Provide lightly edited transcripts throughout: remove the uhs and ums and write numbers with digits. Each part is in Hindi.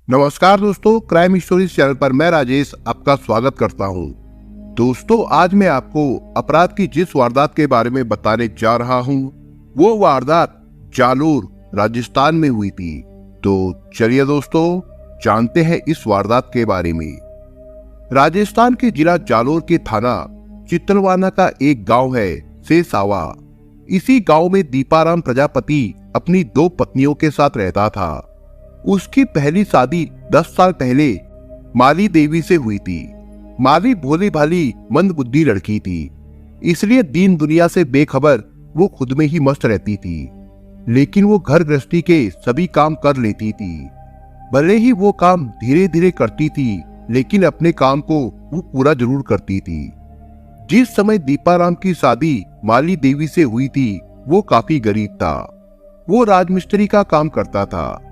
नमस्कार दोस्तों, क्राइम स्टोरीज चैनल पर मैं राजेश आपका स्वागत करता हूं। दोस्तों, आज मैं आपको अपराध की जिस वारदात के बारे में बताने जा रहा हूं, वो वारदात जालोर राजस्थान में हुई थी। तो चलिए दोस्तों, जानते हैं इस वारदात के बारे में। राजस्थान के जिला जालोर के थाना चित्तलवाना का एक गांव है सेसावा। इसी गांव में दीपाराम प्रजापति अपनी 2 पत्नियों के साथ रहता था। उसकी पहली शादी 10 साल पहले माली देवी से हुई थी। माली भोली भाली मंदबुद्धि लड़की थी, इसलिए दीन दुनिया से बेखबर वो खुद में ही मस्त रहती थी। लेकिन वो घर गृहस्थी के सभी काम कर लेती थी। भले ही वो काम धीरे धीरे करती थी, लेकिन अपने काम को वो पूरा जरूर करती थी। जिस समय दीपाराम की शादी माली देवी से हुई थी, वो काफी गरीब था। वो राजमिस्त्री का काम करता था।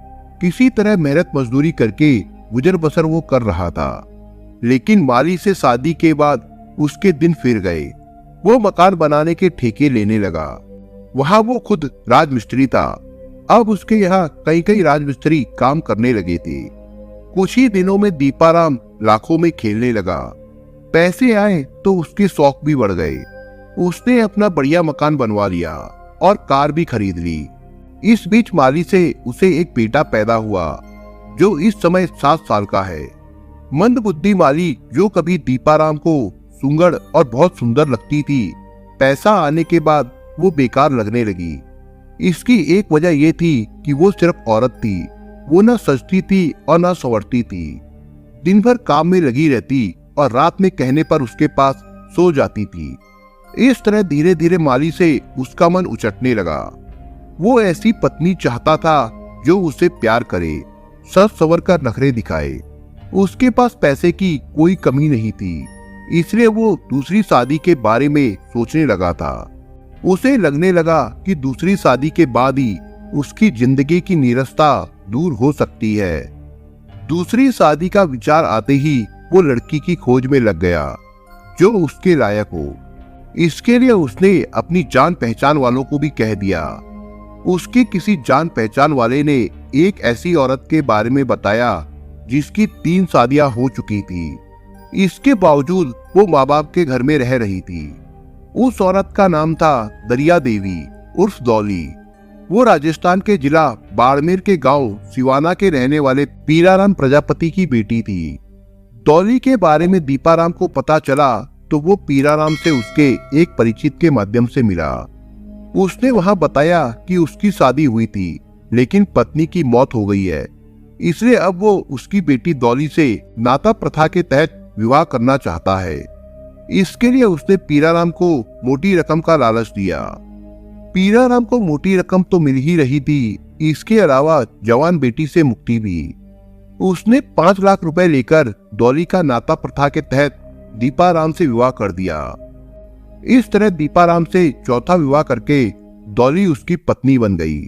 किसी तरह मेहनत मजदूरी करके गुजर बसर वो कर रहा था। लेकिन माली से शादी के बाद उसके दिन फिर गए। वो मकान बनाने के ठेके लेने लगा। वहां वो खुद राजमिस्त्री था। अब उसके यहाँ कई राजमिस्त्री काम करने लगे थे। कुछ ही दिनों में दीपाराम लाखों में खेलने लगा। पैसे आए तो उसके शौक भी बढ़ गए। उसने अपना बढ़िया मकान बनवा लिया और कार भी खरीद ली। इस बीच माली से उसे एक बेटा पैदा हुआ, जो इस समय 7 साल का है। मंदबुद्धि माली, जो कभी दीपाराम को सुंगड़ और बहुत सुंदर लगती थी, पैसा आने के बाद वो बेकार लगने लगी। इसकी एक वजह यह थी कि वो सिर्फ औरत थी। वो न सजती थी और न संवरती थी। दिन भर काम में लगी रहती और रात में कहने पर उसके पास सो जाती थी। इस तरह धीरे धीरे माली से उसका मन उचटने लगा। वो ऐसी पत्नी चाहता था जो उसे प्यार करे, सज संवर कर नखरे दिखाए। उसके पास पैसे की कोई कमी नहीं थी, इसलिए वो दूसरी शादी के बारे में सोचने लगा था। उसे लगने लगा कि दूसरी शादी के बाद ही उसकी जिंदगी की नीरसता दूर हो सकती है। दूसरी शादी का विचार आते ही वो लड़की की खोज में लग गया जो उसके लायक हो। इसके लिए उसने अपनी जान पहचान वालों को भी कह दिया। उसके किसी जान पहचान वाले ने एक ऐसी औरत के बारे में बताया जिसकी 3 शादियां हो चुकी थी। इसके बावजूद वो माँ बाप के घर में रह रही थी। उस औरत का नाम था दरिया देवी उर्फ दौली। वो राजस्थान के जिला बाड़मेर के गांव सिवाना के रहने वाले पीराराम प्रजापति की बेटी थी। दौली के बारे में दीपाराम को पता चला तो वो पीराराम से उसके एक परिचित के माध्यम से मिला। उसने वहां बताया कि उसकी शादी हुई थी, लेकिन पत्नी की मौत हो गई है। इसलिए अब वो उसकी बेटी दौली से नाता प्रथा के तहत विवाह करना चाहता है। इसके लिए उसने पीराराम को मोटी रकम का लालच दिया। पीराराम को मोटी रकम तो मिल ही रही थी, इसके अलावा जवान बेटी से मुक्ति भी। उसने 5 लाख रुपए लेकर दौली का नाता प्रथा के तहत दीपाराम से विवाह कर दिया। इस तरह दीपाराम से चौथा विवाह करके दौली उसकी पत्नी बन गई।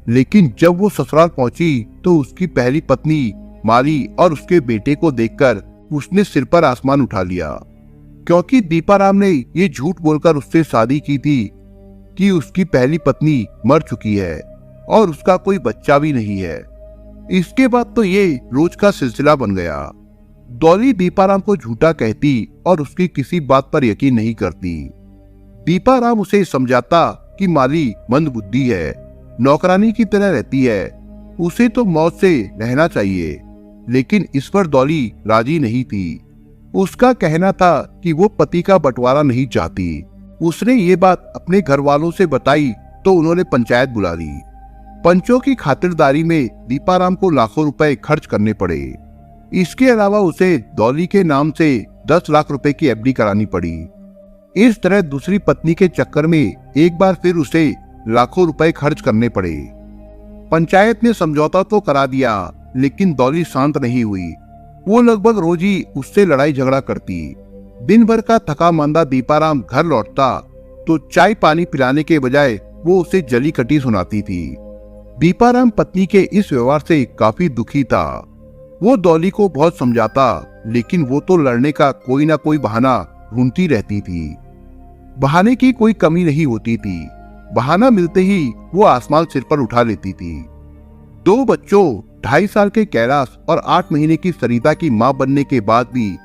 लेकिन जब वो ससुराल पहुंची तो उसकी पहली पत्नी माली और उसके बेटे को देखकर उसने सिर पर आसमान उठा लिया, क्योंकि दीपाराम ने ये झूठ बोलकर उससे शादी की थी कि उसकी पहली पत्नी मर चुकी है और उसका कोई बच्चा भी नहीं है। इसके बाद तो ये रोज का सिलसिला बन गया। दौली दीपाराम को झूठा कहती और उसकी किसी बात पर यकीन नहीं करती। दीपाराम उसे समझाता कि माली मंदबुद्धि है, नौकरानी की तरह रहती है, उसे तो मौत से रहना चाहिए। लेकिन इस पर दौली राजी नहीं थी। उसका कहना था कि वो पति का बंटवारा नहीं चाहती। उसने ये बात अपने घर वालों से बताई तो उन्होंने पंचायत बुला ली। पंचों की खातिरदारी में दीपाराम को लाखों रुपए खर्च करने पड़े। इसके अलावा उसे दौली के नाम से 10 लाख रुपए की एफडी करानी पड़ी। इस तरह दूसरी पत्नी के चक्कर में एक बार फिर उसे लाखों रुपए खर्च करने पड़े। पंचायत ने समझौता तो करा दिया, लेकिन दौली शांत नहीं हुई। वो लगभग रोज ही उससे लड़ाई झगड़ा करती। दिन भर का थका मांदा दीपाराम घर लौटता तो चाय पानी पिलाने के बजाय वो उसे जली कटी सुनाती थी। दीपाराम पत्नी के इस व्यवहार से काफी दुखी था। वो दौली को बहुत समझाता, लेकिन वो तो लड़ने का कोई ना कोई बहाना ढूंढती रहती थी। बहाने की कोई कमी नहीं होती थी। बहाना मिलते ही वो आसमान सिर पर उठा लेती थी। 2 बच्चों 2.5 साल के कैलाश और 8 महीने की सरिता की मां बनने के बाद भी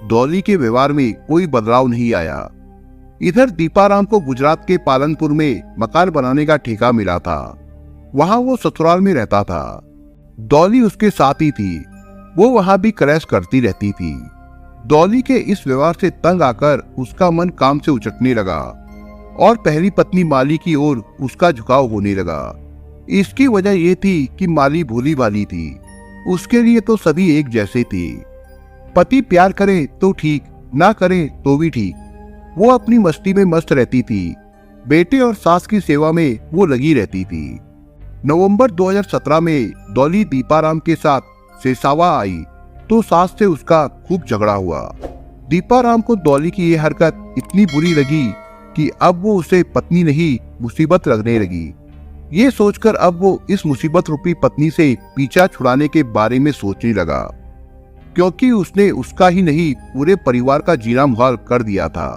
डॉली के व्यवहार में कोई बदलाव नहीं आया। इधर दीपाराम को गुजरात के पालनपुर में मकान बनाने का ठेका मिला था। वहां वो ससुराल में रहता था। डॉली उसके साथ ही थी। वो वहां भी क्रैश करती रहती थी। डॉली के इस व्यवहार से तंग आकर उसका मन काम से उचटने लगा और पहली पत्नी माली की ओर उसका झुकाव होने लगा। इसकी वजह यह थी कि माली भोली भाली थी। उसके लिए तो सभी एक जैसे थे। पति प्यार करे तो ठीक, ना करे तो भी ठीक। वो अपनी मस्ती में मस्त रहती थी। बेटे और सास की सेवा में वो लगी रहती थी। नवंबर 2017 में डॉली दीपाराम के साथ सेसावा आई तो सास से उसका खूब झगड़ा हुआ। दीपाराम को डॉली की ये हरकत इतनी बुरी लगी कि अब वो उसे पत्नी नहीं मुसीबत लगने लगी। ये सोचकर अब वो इस मुसीबत रूपी पत्नी से पीछा छुड़ाने के बारे में सोचने लगा, क्योंकि उसने उसका ही नहीं पूरे परिवार का जीना मुहाल कर दिया था।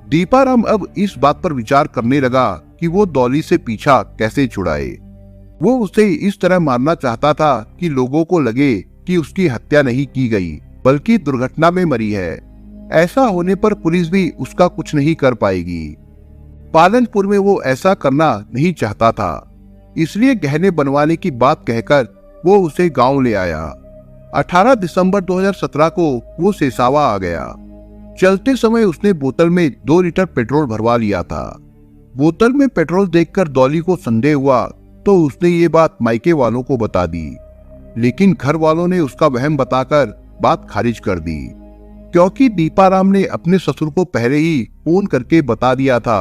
दीपाराम अब इस बात पर विचार करने लगा कि वो डॉली से पीछा कैसे छुड़ाए। वो उसे इस तरह मारना चाहता था कि लोगों को लगे कि उसकी हत्या नहीं की गई बल्कि दुर्घटना में मरी है। ऐसा होने पर पुलिस भी उसका कुछ नहीं कर पाएगी। पालनपुर में वो ऐसा करना नहीं चाहता था, इसलिए गहने बनवाने की बात कहकर वो उसे गांव ले आया। 18 दिसंबर 2017 को वो सेसावा आ गया। चलते समय उसने बोतल में 2 लीटर पेट्रोल भरवा लिया था। बोतल में पेट्रोल देखकर डॉली को संदेह हुआ तो उसने ये बात मायके वालों को बता दी, लेकिन घर वालों ने उसका वहम बताकर बात खारिज कर दी, क्योंकि दीपाराम ने अपने ससुर को पहले ही फोन करके बता दिया था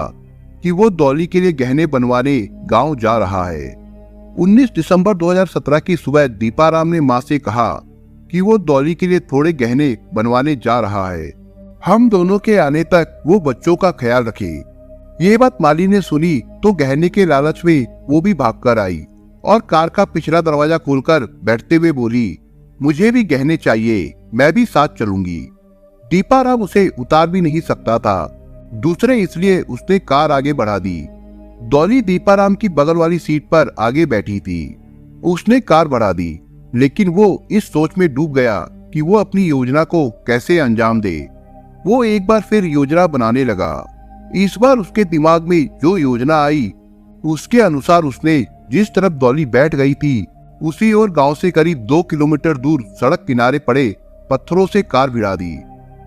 कि वो डॉली के लिए गहने बनवाने गांव जा रहा है। 19 दिसंबर 2017 की सुबह दीपाराम ने मां से कहा कि वो डॉली के लिए थोड़े गहने बनवाने जा रहा है। हम दोनों के आने तक वो बच्चों का ख्याल रखे। ये बात माली ने सुनी तो गहने के लालच में वो भी भागकर आई और कार का पिछला दरवाजा खोलकर बैठते हुए बोली, मुझे भी गहने चाहिए, मैं भी साथ चलूंगी। दीपाराम उसे उतार भी नहीं सकता था, दूसरे इसलिए उसने कार आगे बढ़ा दी। डॉली दीपाराम की बगल वाली सीट पर आगे बैठी थी। उसने कार बढ़ा दी, लेकिन वो इस सोच में डूब गया कि वो अपनी योजना को कैसे अंजाम दे। वो एक बार फिर योजना बनाने लगा। इस बार उसके दिमाग में जो योजना आई उसके अनुसार उसने जिस तरफ डॉली बैठ गई थी उसी ओर गांव से करीब 2 किलोमीटर दूर सड़क किनारे पड़े पत्थरों से कार भिड़ा दी।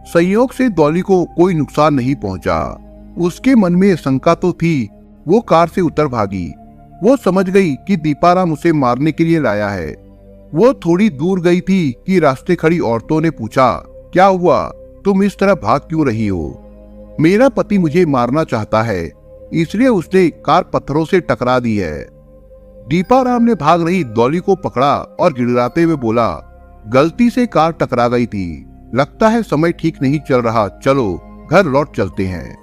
संयोग से डॉली को कोई नुकसान नहीं पहुंचा। उसके मन में शंका तो थी। वो कार से उतर भागी। वो समझ गई कि दीपाराम उसे मारने के लिए लाया है। वो थोड़ी दूर गई थी कि रास्ते खड़ी औरतों ने पूछा, क्या हुआ, तुम इस तरह भाग क्यों रही हो? मेरा पति मुझे मारना चाहता है, इसलिए उसने कार पत्थरों से टकरा दी है। दीपाराम ने भाग रही डॉली को पकड़ा और गिड़गिड़ाते हुए बोला, गलती से कार टकरा गई थी, लगता है समय ठीक नहीं चल रहा, चलो घर लौट चलते हैं।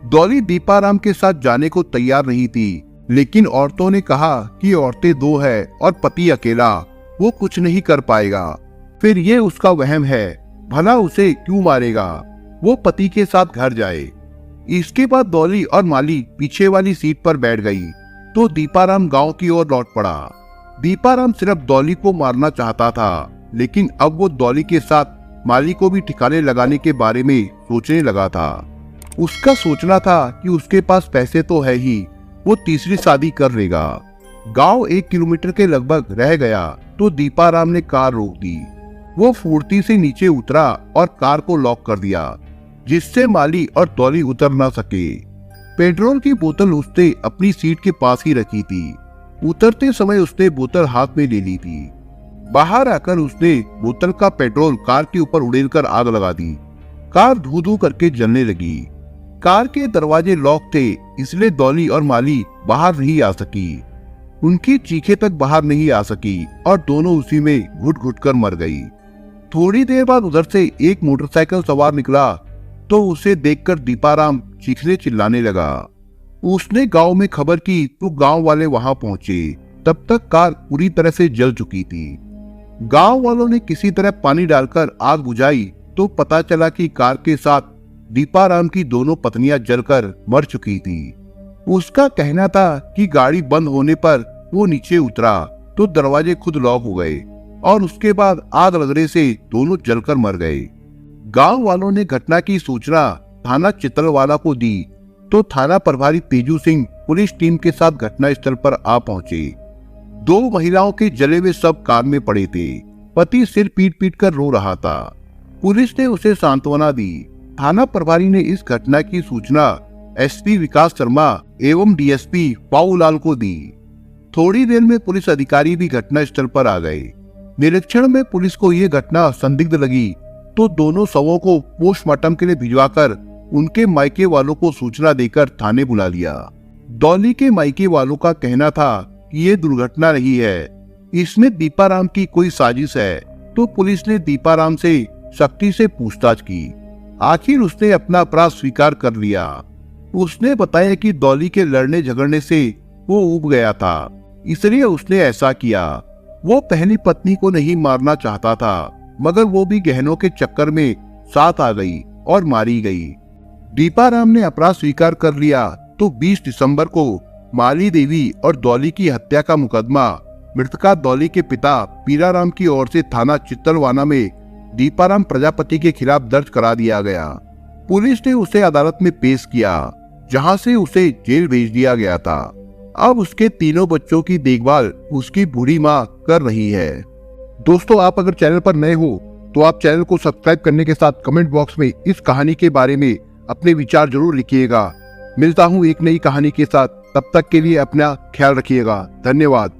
डॉली दीपाराम के साथ जाने को तैयार नहीं थी, लेकिन औरतों ने कहा कि औरतें 2 है और पति अकेला, वो कुछ नहीं कर पाएगा। फिर ये उसका वहम है, भला उसे क्यों मारेगा, वो पति के साथ घर जाए। इसके बाद डॉली और माली पीछे वाली सीट पर बैठ गई तो दीपाराम गांव की ओर लौट पड़ा। दीपाराम सिर्फ डॉली को मारना चाहता था, लेकिन अब वो डॉली के साथ माली को भी ठिकाने लगाने के बारे में सोचने लगा था। उसका सोचना था कि उसके पास पैसे तो है ही, वो तीसरी शादी कर लेगा। गांव 1 किलोमीटर के लगभग रह गया तो दीपाराम ने कार रोक दी। वो फुर्ती से नीचे उतरा और कार को लॉक कर दिया, जिससे माली और डॉली उतर ना सके। पेट्रोल की बोतल उसने अपनी सीट के पास ही रखी थी। उतरते समय उसने बोतल हाथ में ले ली थी। बाहर आकर उसने बोतल का पेट्रोल कार के ऊपर उड़ेलकर आग लगा दी। कार धू धू करके जलने लगी। कार के दरवाजे लॉक थे, इसलिए डॉली और माली बाहर नहीं आ सकी। उनकी चीखें तक बाहर नहीं आ सकी और दोनों उसी में घुट घुट कर मर गई। थोड़ी देर बाद उधर से एक मोटरसाइकिल सवार निकला तो उसे देखकर दीपाराम चीखने चिल्लाने लगा। उसने गांव में खबर की तो गांव वाले वहां पहुंचे। तब तक कार पूरी तरह से जल चुकी थी। गांव वालों ने किसी तरह पानी डालकर आग बुझाई तो पता चला कि कार के साथ दीपाराम की दोनों पत्नियां जलकर मर चुकी थी। उसका कहना था कि गाड़ी बंद होने पर वो नीचे उतरा तो दरवाजे खुद लॉक हो गए और उसके बाद आग लगने से दोनों जलकर मर गए। गांव वालों ने घटना की सूचना थाना चितलवाला को दी तो थाना प्रभारी तेजू सिंह पुलिस टीम के साथ घटनास्थल पर आ पहुंचे। 2 महिलाओं के जले हुए शव कार में पड़े थे। पति सिर पीट पीट कर रो रहा था। पुलिस ने उसे सांत्वना दी। थाना प्रभारी ने इस घटना की सूचना एसपी विकास शर्मा एवं डीएसपी पाऊलाल को दी। थोड़ी देर में पुलिस अधिकारी भी घटनास्थल पर आ गए। निरीक्षण में पुलिस को यह घटना संदिग्ध लगी तो दोनों शवों को पोस्टमार्टम के लिए भिजवाकर उनके मायके वालों को सूचना देकर थाने बुला लिया। डॉली के मायके वालों का कहना था कि ये दुर्घटना नहीं है, इसमें दीपाराम की कोई साजिश है। तो पुलिस ने दीपाराम से सख्ती से पूछताछ की। आखिर उसने अपना अपराध स्वीकार कर लिया। उसने बताया कि डॉली के लड़ने झगड़ने से वो ऊब गया था, इसलिए उसने ऐसा किया। वो पहली पत्नी को नहीं मारना चाहता था, मगर वो भी गहनों के चक्कर में साथ आ गई और मारी गई। दीपाराम ने अपराध स्वीकार कर लिया तो 20 दिसंबर को माली देवी और डॉली की हत्या का मुकदमा मृतका डॉली के पिता पीराराम की ओर से थाना चित्तलवाना में दीपाराम प्रजापति के खिलाफ दर्ज करा दिया गया। पुलिस ने उसे अदालत में पेश किया, जहां से उसे जेल भेज दिया गया था। अब उसके तीनों बच्चों की देखभाल उसकी बूढ़ी माँ कर रही है। दोस्तों, आप अगर चैनल पर नए हो तो आप चैनल को सब्सक्राइब करने के साथ कमेंट बॉक्स में इस कहानी के बारे में अपने विचार जरूर लिखिएगा। मिलता हूँ एक नई कहानी के साथ, तब तक के लिए अपना ख्याल रखिएगा। धन्यवाद।